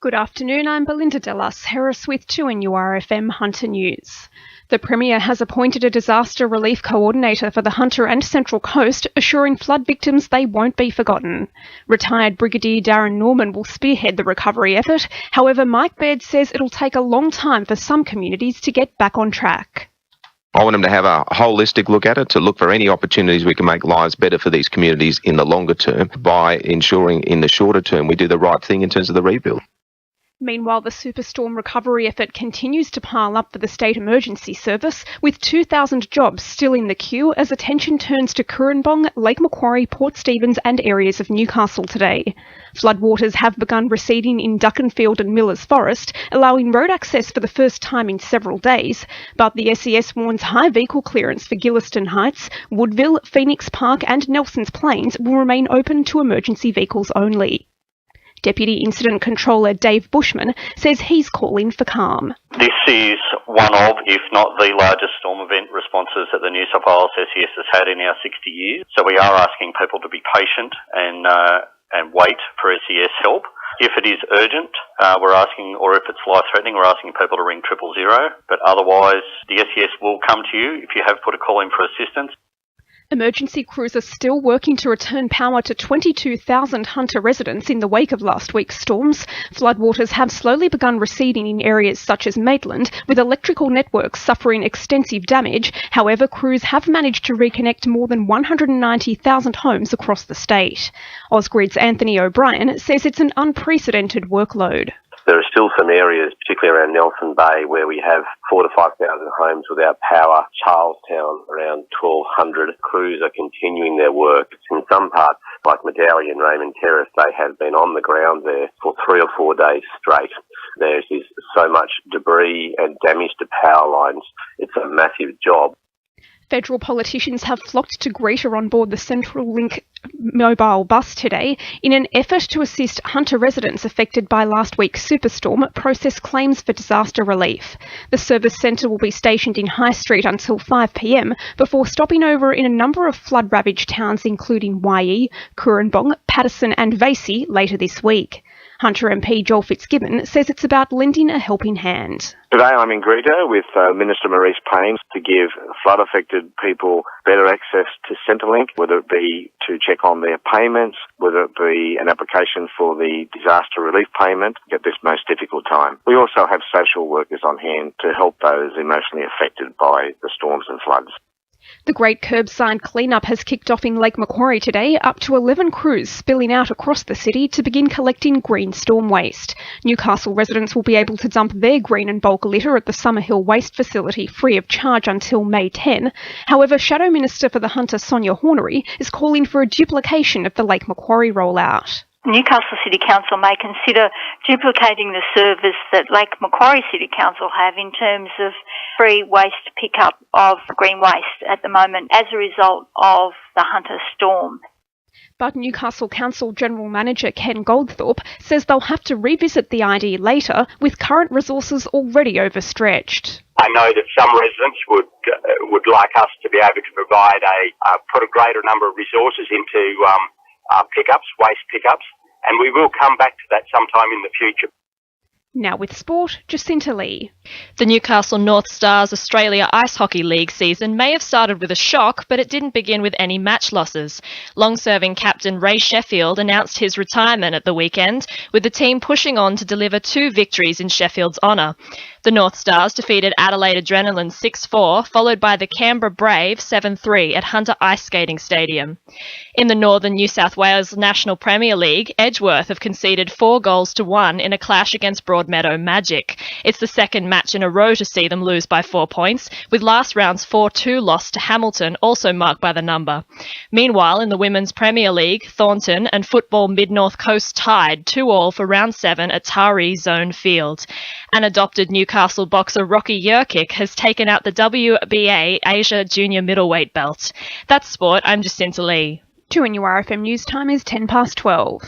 Good afternoon, I'm Belinda de Lasheras with 2NURFM Hunter News. The Premier has appointed a disaster relief coordinator for the Hunter and Central Coast, assuring flood victims they won't be forgotten. Retired Brigadier Darren Norman will spearhead the recovery effort. However, Mike Baird says it'll take a long time for some communities to get back on track. I want them to have a holistic look at it, to look for any opportunities we can make lives better for these communities in the longer term by ensuring in the shorter term we do the right thing in terms of the rebuild. Meanwhile, the superstorm recovery effort continues to pile up for the State Emergency Service, with 2,000 jobs still in the queue as attention turns to Currumbong, Lake Macquarie, Port Stephens and areas of Newcastle today. Floodwaters have begun receding in Duckenfield and Millers Forest, allowing road access for the first time in several days, but the SES warns high vehicle clearance for Gilliston Heights, Woodville, Phoenix Park and Nelson's Plains will remain open to emergency vehicles only. Deputy Incident Controller Dave Bushman says he's calling for calm. This is one of, if not the largest storm event responses that the New South Wales SES has had in our 60 years. So we are asking people to be patient and wait for SES help. If it is urgent, we're asking, or if it's life-threatening, we're asking people to ring 000. But otherwise, the SES will come to you if you have put a call in for assistance. Emergency crews are still working to return power to 22,000 Hunter residents in the wake of last week's storms. Floodwaters have slowly begun receding in areas such as Maitland, with electrical networks suffering extensive damage. However, crews have managed to reconnect more than 190,000 homes across the state. Ausgrid's Anthony O'Brien says it's an unprecedented workload. There are still some areas, particularly around Nelson Bay, where we have 4,000 to 5,000 homes without power. Charlestown, around 1,200. Crews are continuing their work. In some parts, like Midday and Raymond Terrace, they have been on the ground there for 3 or 4 days straight. There is so much debris and damage to power lines. It's a massive job. Federal politicians have flocked to Greeter on board the Central Link mobile bus today in an effort to assist Hunter residents affected by last week's superstorm process claims for disaster relief. The service centre will be stationed in High Street until 5 p.m. before stopping over in a number of flood-ravaged towns including Wyee, Currumbong, Paterson and Vasey later this week. Hunter MP Joel Fitzgibbon says it's about lending a helping hand. Today I'm in Greeter with Minister Maurice Payne to give flood-affected people better access to Centrelink, whether it be to check on their payments, whether it be an application for the disaster relief payment at this most difficult time. We also have social workers on hand to help those emotionally affected by the storms and floods. The Great Curbside Cleanup has kicked off in Lake Macquarie today, up to 11 crews spilling out across the city to begin collecting green storm waste. Newcastle residents will be able to dump their green and bulk litter at the Summerhill Waste Facility free of charge until May 10. However, Shadow Minister for the Hunter Sonia Hornery is calling for a duplication of the Lake Macquarie rollout. Newcastle City Council may consider duplicating the service that Lake Macquarie City Council have in terms of free waste pickup of green waste at the moment as a result of the Hunter storm. But Newcastle Council General Manager Ken Goldthorpe says they'll have to revisit the idea later with current resources already overstretched. I know that some residents would like us to be able to provide put a greater number of resources into waste pickups, and we will come back to that sometime in the future. Now with sport, Jacinta Lee. The Newcastle North Stars Australia Ice Hockey League season may have started with a shock, but it didn't begin with any match losses. Long-serving captain Ray Sheffield announced his retirement at the weekend, with the team pushing on to deliver 2 victories in Sheffield's honour. The North Stars defeated Adelaide Adrenaline 6-4, followed by the Canberra Brave 7-3 at Hunter Ice Skating Stadium. In the Northern New South Wales National Premier League, Edgeworth have conceded 4-1 in a clash against Broadmeadow Magic. It's the second match in a row to see them lose by 4 points, with last round's 4-2 loss to Hamilton also marked by the number. Meanwhile, in the Women's Premier League, Thornton and Football Mid-North Coast tied 2-2 for round 7 at Taree Zone Field. An adopted Newcastle boxer Rocky Yurkic has taken out the WBA Asia Junior Middleweight belt. That's sport. I'm Jacinta Lee. 2NURFM News Time is 12:10.